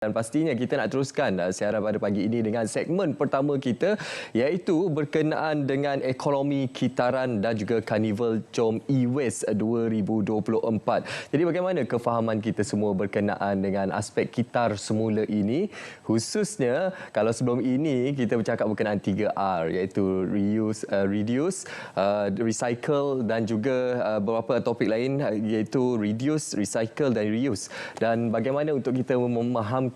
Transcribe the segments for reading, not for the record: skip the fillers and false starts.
Dan pastinya kita nak teruskan siaran pada pagi ini dengan segmen pertama kita, iaitu berkenaan dengan ekonomi kitaran dan juga Karnival Jom E-Waste 2024. Jadi bagaimana kefahaman kita semua berkenaan dengan aspek kitar semula ini, khususnya kalau sebelum ini kita bercakap berkenaan 3R, iaitu reduce, recycle dan juga beberapa topik lain, iaitu reduce, recycle dan reuse. Dan bagaimana untuk kita memahamkan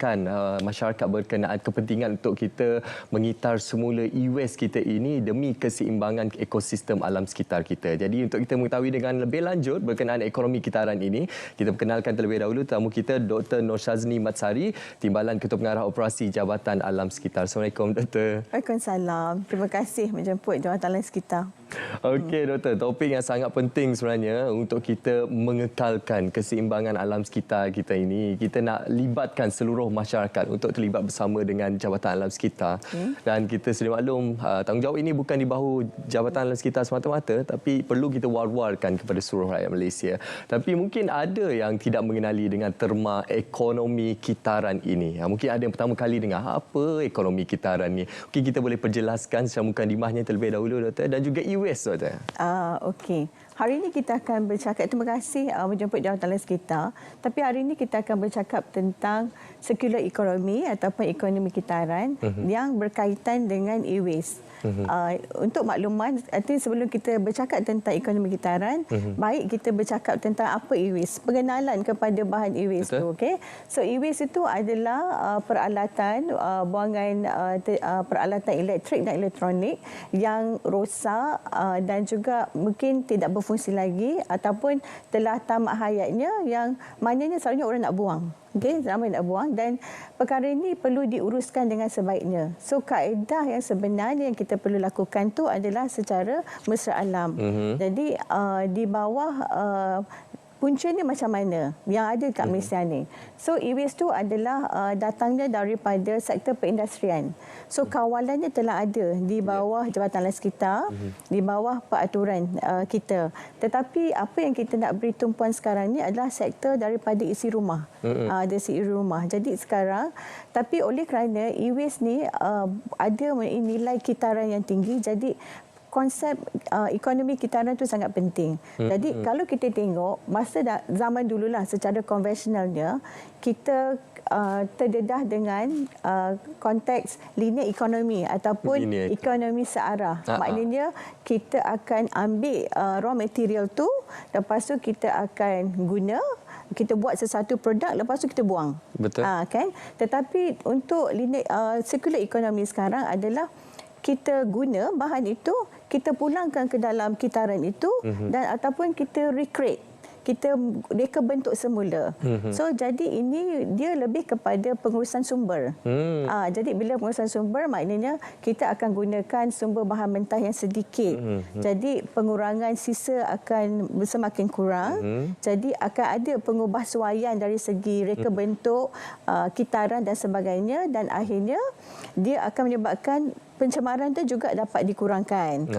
masyarakat berkenaan kepentingan untuk kita mengitar semula e-waste kita ini demi keseimbangan ekosistem alam sekitar kita. Jadi untuk kita mengetahui dengan lebih lanjut berkenaan ekonomi kitaran ini, kita perkenalkan terlebih dahulu tetamu kita, Dr. Norshazni Matsari, Timbalan Ketua Pengarah Operasi Jabatan Alam Sekitar. Assalamualaikum, Dr. Waalaikumsalam. Terima kasih menjemput Jabatan Alam Sekitar. Okey, Doktor. Topik yang sangat penting sebenarnya untuk kita mengekalkan keseimbangan alam sekitar kita ini. Kita nak libatkan seluruh masyarakat untuk terlibat bersama dengan Jabatan Alam Sekitar. Dan kita sedia maklum, tanggungjawab ini bukan di bahu Jabatan Alam Sekitar semata-mata, tapi perlu kita war-warkan kepada seluruh rakyat Malaysia. Tapi mungkin ada yang tidak mengenali dengan terma ekonomi kitaran ini. Mungkin ada yang pertama kali dengar, apa ekonomi kitaran ni? Mungkin kita boleh perjelaskan secara mukadimahnya terlebih dahulu, Doktor, dan juga e-waste, Doktor. Okey. Hari ini kita akan bercakap, terima kasih menjemput Jabatan Alam Sekitar. Tapi hari ini kita akan bercakap tentang circular economy ataupun ekonomi kitaran yang berkaitan dengan e-waste. Untuk makluman, sebelum kita bercakap tentang ekonomi kitaran, baik kita bercakap tentang apa e-waste, pengenalan kepada bahan e-waste itu. Okay? So e-waste itu adalah peralatan buangan peralatan elektrik dan elektronik yang rosak dan juga mungkin tidak berfungsi lagi ataupun telah tamat hayatnya, yang maknanya selalunya orang nak buang. Okey, ramai nak buang, dan perkara ini perlu diuruskan dengan sebaiknya. So kaedah yang sebenarnya yang kita perlu lakukan tu adalah secara mesra alam. Jadi di bawah punca ni macam mana yang ada kat Malaysia ni. So e-waste tu adalah datangnya daripada sektor perindustrian. So kawalannya telah ada di bawah Jabatan Alam Sekitar, di bawah peraturan kita. Tetapi apa yang kita nak beri tumpuan sekarang ni adalah sektor daripada isi rumah. Dari isi rumah. Jadi sekarang, tapi oleh kerana e-waste ni ada nilai kitaran yang tinggi, jadi konsep ekonomi kitaran itu sangat penting. Jadi kalau kita tengok masa zaman dululah, secara konvensionalnya kita terdedah dengan konteks linear ekonomi ataupun ekonomi searah. Maknanya kita akan ambil raw material tu, lepas tu kita akan guna, kita buat sesuatu produk, lepas tu kita buang. Betul. Kan? Tetapi untuk circular economy sekarang adalah kita guna bahan itu, kita pulangkan ke dalam kitaran itu, dan ataupun kita recreate, kita reka bentuk semula. So jadi ini dia lebih kepada pengurusan sumber. Jadi bila pengurusan sumber, maknanya kita akan gunakan sumber bahan mentah yang sedikit. Jadi pengurangan sisa akan semakin kurang. Jadi akan ada pengubahsuaian dari segi reka bentuk, kitaran dan sebagainya, dan akhirnya dia akan menyebabkan pencemaran itu juga dapat dikurangkan.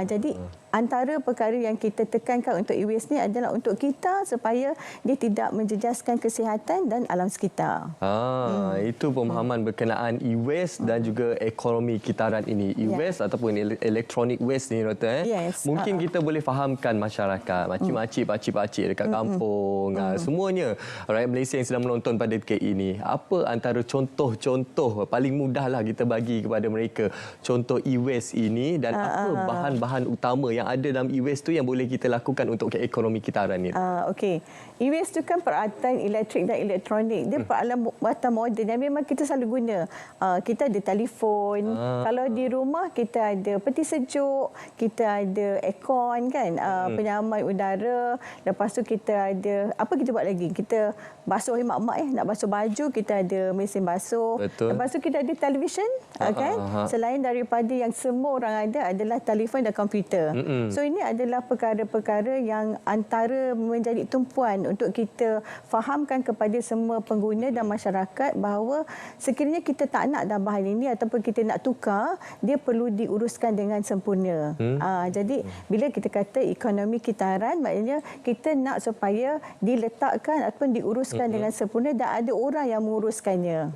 Jadi antara perkara yang kita tekankan untuk e-waste ni adalah untuk kita supaya dia tidak menjejaskan kesihatan dan alam sekitar. Itu pemahaman berkenaan e-waste dan juga ekonomi kitaran ini. E-waste ataupun electronic waste ni, Doktor. Mungkin kita boleh fahamkan masyarakat, makcik-makcik, pakcik-pakcik dekat kampung, semuanya rakyat Malaysia yang sedang menonton pada detik ini. Apa antara contoh-contoh paling mudahlah kita bagi kepada mereka contoh e-waste ini, dan apa bahan-bahan utama yang ada dalam e-waste tu yang boleh kita lakukan untuk ekonomi kitaran ni? Okey. E-waste tu kan peralatan elektrik dan elektronik. Dia peralatan moden yang memang kita selalu guna. Kita ada telefon. Kalau di rumah kita ada peti sejuk, kita ada aircon kan, penyamai udara. Lepas tu kita ada, apa kita buat lagi? Kita basuh mak-mak nak basuh baju, kita ada mesin basuh. Betul. Lepas tu kita ada televisyen kan. Selain daripada yang semua orang ada adalah telefon dan komputer. So ini adalah perkara-perkara yang antara menjadi tumpuan untuk kita fahamkan kepada semua pengguna dan masyarakat bahawa sekiranya kita tak nak dah bahan ini ataupun kita nak tukar, dia perlu diuruskan dengan sempurna. Jadi bila kita kata ekonomi kitaran, maknanya kita nak supaya diletakkan ataupun diuruskan dengan sempurna dan ada orang yang menguruskannya.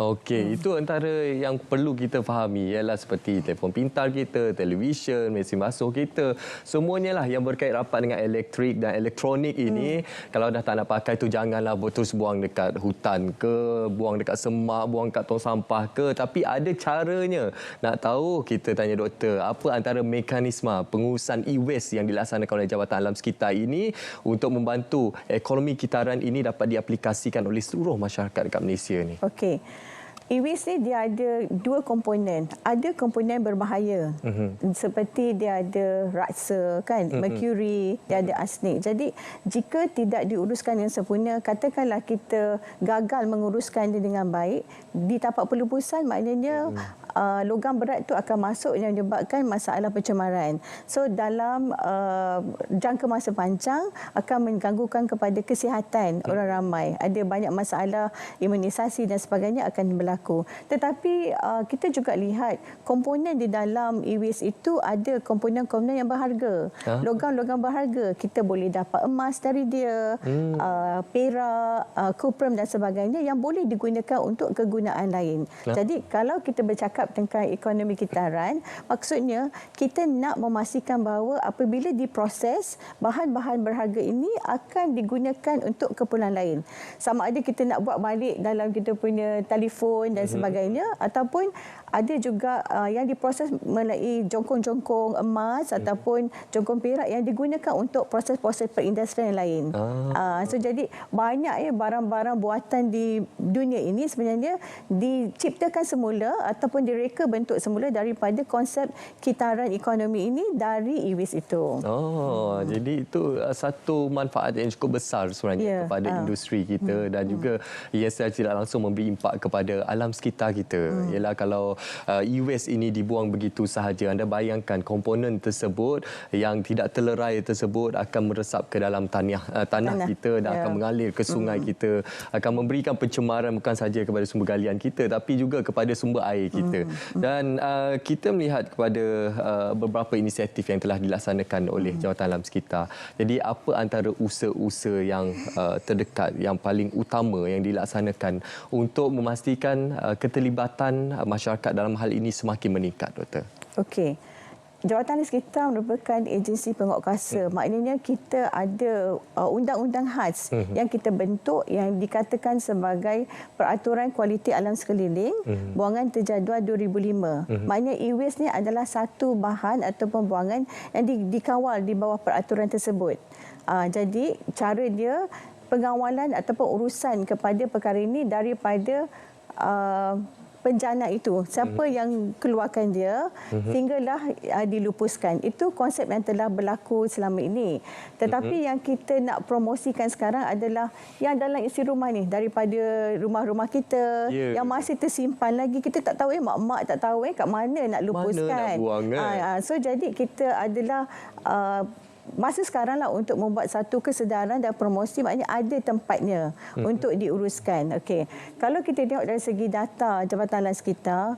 Okey, itu antara yang perlu kita fahami ialah seperti telefon pintar kita, televisyen, mesin basuh kita, semuanya lah yang berkait rapat dengan elektrik dan elektronik ini, kalau dah tak nak pakai tu janganlah terus buang dekat hutan ke, buang dekat semak, buang kat tong sampah ke, tapi ada caranya. Nak tahu, kita tanya doktor, apa antara mekanisme pengurusan e-waste yang dilaksanakan oleh Jabatan Alam Sekitar ini untuk membantu ekonomi kitaran ini dapat diaplikasikan oleh seluruh masyarakat dekat Malaysia ni? Okey. E-waste ni dia ada dua komponen. Ada komponen berbahaya. Seperti dia ada raksa kan, merkuri, dia ada arsenik. Jadi jika tidak diuruskan dengan sempurna, katakanlah kita gagal menguruskan dia dengan baik, di tapak pelubusan maknanya logam berat itu akan masuk yang menyebabkan masalah pencemaran. So dalam jangka masa panjang akan mengganggukan kepada kesihatan orang ramai. Ada banyak masalah imunisasi dan sebagainya akan berlaku. Tetapi kita juga lihat komponen di dalam e-waste itu ada komponen-komponen yang berharga. Logam-logam berharga. Kita boleh dapat emas dari dia, perak, kuprum dan sebagainya yang boleh digunakan untuk kegunaan lain. Jadi kalau kita bercakap tentang ekonomi kitaran, maksudnya kita nak memastikan bahawa apabila diproses, bahan-bahan berharga ini akan digunakan untuk keperluan lain. Sama ada kita nak buat balik dalam kita punya telefon dan sebagainya, ataupun ada juga yang diproses melalui jongkong-jongkong emas ataupun jongkong perak yang digunakan untuk proses-proses perindustrian yang lain. So jadi banyak barang-barang buatan di dunia ini sebenarnya diciptakan semula ataupun direka bentuk semula daripada konsep kitaran ekonomi ini dari e-waste itu. Jadi itu satu manfaat yang cukup besar sebenarnya kepada industri kita dan juga ia secara tidak langsung memberi impak kepada alam sekitar kita. Ialah kalau e-waste ini dibuang begitu sahaja, anda bayangkan komponen tersebut yang tidak terlerai tersebut akan meresap ke dalam tanah kita dan akan mengalir ke sungai kita, akan memberikan pencemaran bukan sahaja kepada sumber galian kita tapi juga kepada sumber air kita. Dan kita melihat kepada beberapa inisiatif yang telah dilaksanakan oleh Jabatan Alam Sekitar. Jadi apa antara usaha-usaha yang terdekat yang paling utama yang dilaksanakan untuk memastikan keterlibatan masyarakat dalam hal ini semakin meningkat, Doktor? Okey. Jabatan Alam Sekitar merupakan agensi penguatkuasa. Maknanya kita ada undang-undang khas yang kita bentuk yang dikatakan sebagai Peraturan Kualiti Alam Sekeliling Buangan Terjadual 2005. Maknanya e-waste ni adalah satu bahan ataupun buangan yang dikawal di bawah peraturan tersebut. Jadi cara dia pengawalan ataupun urusan kepada perkara ini daripada penjana itu, siapa yang keluarkan dia hinggalah dilupuskan. Itu konsep yang telah berlaku selama ini. Tetapi yang kita nak promosikan sekarang adalah yang dalam isi rumah ni, daripada rumah-rumah kita yang masih tersimpan lagi. Kita tak tahu mak-mak tak tahu kat mana nak lupuskan. Mana nak buang, So jadi kita adalah masa sekarang lah untuk membuat satu kesedaran dan promosi, maknanya ada tempatnya untuk diuruskan. Okey. Kalau kita tengok dari segi data Jabatan Alam Sekitar,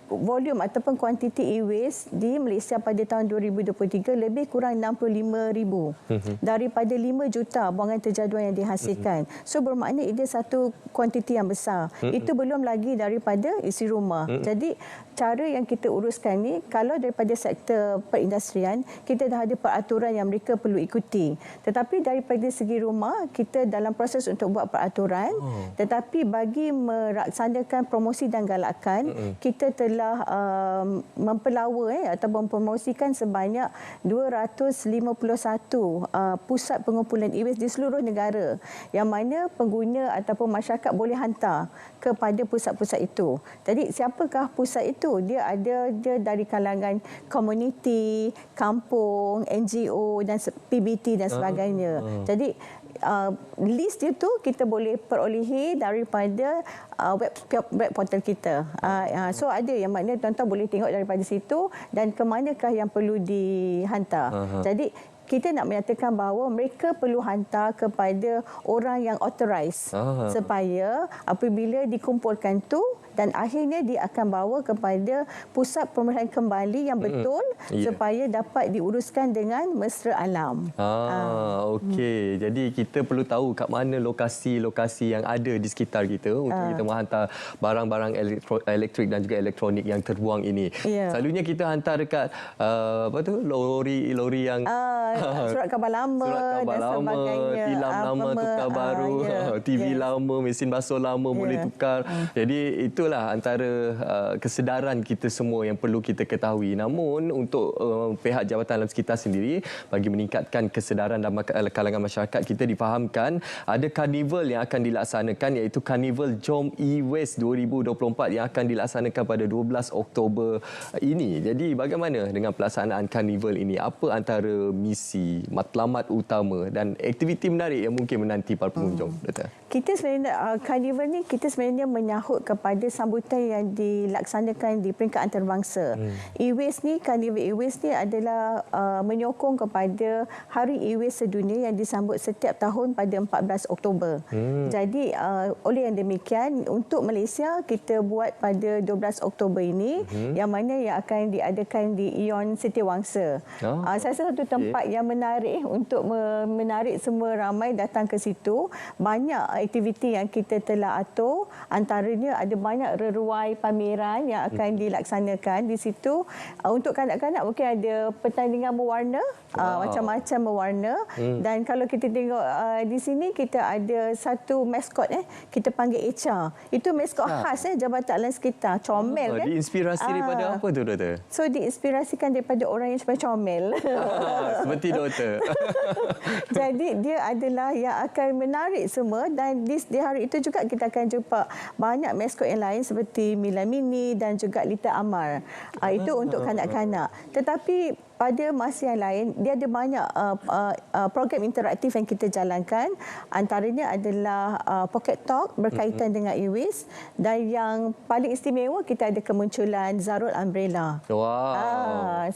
volume ataupun kuantiti e-waste di Malaysia pada tahun 2023 lebih kurang 65,000 daripada 5 juta buangan terjadual yang dihasilkan. So bermakna ini satu kuantiti yang besar. Itu belum lagi daripada isi rumah. Jadi cara yang kita uruskan ni, kalau daripada sektor perindustrian, kita dah ada peraturan yang mereka perlu ikuti. Tetapi daripada segi rumah, kita dalam proses untuk buat peraturan, tetapi bagi melaksanakan promosi dan galakan, kita telah mempelawa atau mempromosikan sebanyak 251 pusat pengumpulan e-waste di seluruh negara, yang mana pengguna ataupun masyarakat boleh hantar kepada pusat-pusat itu. Jadi siapakah pusat itu? Dia dari kalangan komuniti, kampung, NGO dan PBT dan sebagainya. Jadi list itu kita boleh perolehi daripada web portal kita. So ada yang maknanya tuan-tuan boleh tengok daripada situ dan ke manakah yang perlu dihantar. Jadi kita nak menyatakan bahawa mereka perlu hantar kepada orang yang authorized supaya apabila dikumpulkan tu dan akhirnya dia akan bawa kepada pusat pemeliharaan kembali yang betul supaya dapat diuruskan dengan mesra alam. Okey. Jadi kita perlu tahu kat mana lokasi-lokasi yang ada di sekitar kita untuk kita menghantar barang-barang elektrik dan juga elektronik yang terbuang ini. Selalunya kita hantar dekat lori yang surat khabar lama dan sebagainya. Tilam lama tukar baru, TV lama, mesin basuh lama boleh tukar. Jadi itulah antara kesedaran kita semua yang perlu kita ketahui. Namun untuk pihak Jabatan Alam Sekitar sendiri, bagi meningkatkan kesedaran dalam kalangan masyarakat, kita difahamkan ada karnival yang akan dilaksanakan, iaitu Karnival Jom E-Waste 2024 yang akan dilaksanakan pada 12 Oktober ini. Jadi bagaimana dengan pelaksanaan karnival ini? Apa antara misi, matlamat utama dan aktiviti menarik yang mungkin menanti para pengunjung? Kita sebenarnya karnival ni kita sebenarnya menyahut kepada sambutan yang dilaksanakan di peringkat antarabangsa. E-Waste ni, Karnival E-Waste ni adalah menyokong kepada Hari E-Waste Sedunia yang disambut setiap tahun pada 14 Oktober. Jadi oleh yang demikian, untuk Malaysia kita buat pada 12 Oktober ini, yang mana yang akan diadakan di Ion Setiawangsa. Saya rasa satu tempat yang menarik untuk menarik semua ramai datang ke situ. Banyak aktiviti yang kita telah atur, antaranya ada banyak reruai pameran yang akan dilaksanakan di situ. Untuk kanak-kanak mungkin ada pertandingan mewarna, macam-macam mewarna. Dan kalau kita tengok di sini, kita ada satu maskot, kita panggil Echa. Itu maskot khas Jabatan Alam Sekitar, comel kan. Diinspirasi daripada apa tu, Doktor? So diinspirasikan daripada orang yang sebenarnya comel. Seperti Doktor. Jadi dia adalah yang akan menarik semua, dan di hari itu juga kita akan jumpa banyak maskot yang lain seperti Mila Mini dan juga Lita Amar. Itu untuk kanak-kanak. Tetapi pada masa yang lain, dia ada banyak program interaktif yang kita jalankan. Antaranya adalah Pocket Talk berkaitan dengan e-waste, dan yang paling istimewa kita ada kemunculan Zarul Umbrella.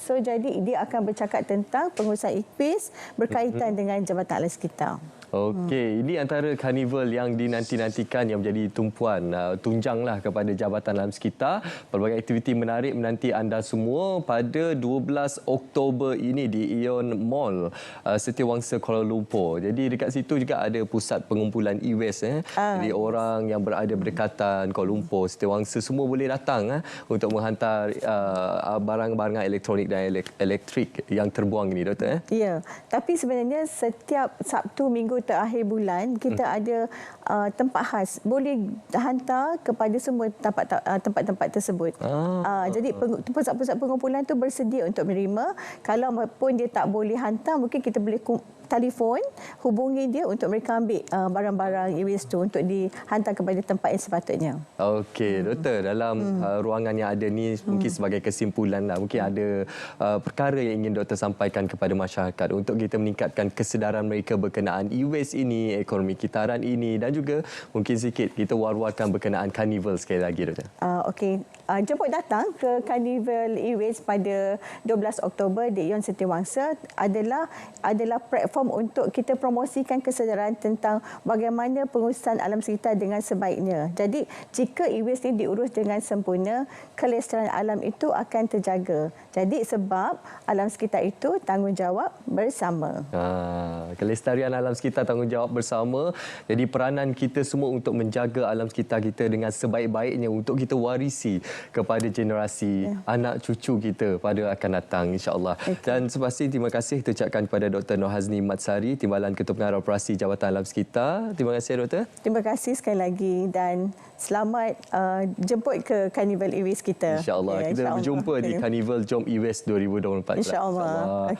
So jadi dia akan bercakap tentang pengurusan e-waste berkaitan dengan Jabatan Alam Sekitar. Okey, ini antara karnival yang dinanti-nantikan yang menjadi tumpuan tunjanglah kepada Jabatan Alam Sekitar. Pelbagai aktiviti menarik menanti anda semua pada 12 Oktober ini di Ion Mall Setiawangsa Kuala Lumpur. Jadi dekat situ juga ada pusat pengumpulan e-waste. Jadi orang yang berada berdekatan Kuala Lumpur, Setiawangsa, semua boleh datang untuk menghantar barang-barang elektronik dan elektrik yang terbuang ini, Doktor. Ya, tapi sebenarnya setiap Sabtu minggu terakhir bulan kita ada tempat khas, boleh hantar kepada semua tempat-tempat tersebut. Jadi pusat-pusat pengumpulan tu bersedia untuk menerima. Kalau pun dia tak boleh hantar, mungkin kita boleh telefon, hubungi dia untuk mereka ambil barang-barang e-waste tu untuk dihantar kepada tempat yang sepatutnya. Okey, Doktor, dalam ruangan yang ada ni, mungkin sebagai kesimpulan lah, mungkin ada perkara yang ingin Doktor sampaikan kepada masyarakat untuk kita meningkatkan kesedaran mereka berkenaan e-waste ini, ekonomi kitaran ini, dan juga mungkin sikit kita war-warkan berkenaan karnival sekali lagi, Doktor. Okey, jemput datang ke Karnival e-waste pada 12 Oktober di Ion Setiawangsa adalah platform untuk kita promosikan kesedaran tentang bagaimana pengurusan alam sekitar dengan sebaiknya. Jadi, jika e-waste ini diurus dengan sempurna, kelestarian alam itu akan terjaga. Jadi, sebab alam sekitar itu tanggungjawab bersama. Kelestarian alam sekitar tanggungjawab bersama. Jadi, peranan kita semua untuk menjaga alam sekitar kita dengan sebaik-baiknya untuk kita warisi kepada generasi anak cucu kita pada akan datang, insya-Allah. Dan sepasti terima kasih kita ucapkan kepada Dr. Norhazni Matsari, Timbalan Ketua Pengarah Operasi Jabatan Alam Sekitar. Terima kasih, Doktor. Terima kasih sekali lagi dan selamat jemput ke Karnival e-waste kita. InsyaAllah. Kita berjumpa di Karnival Jom e-Waste 2024. InsyaAllah. Okay.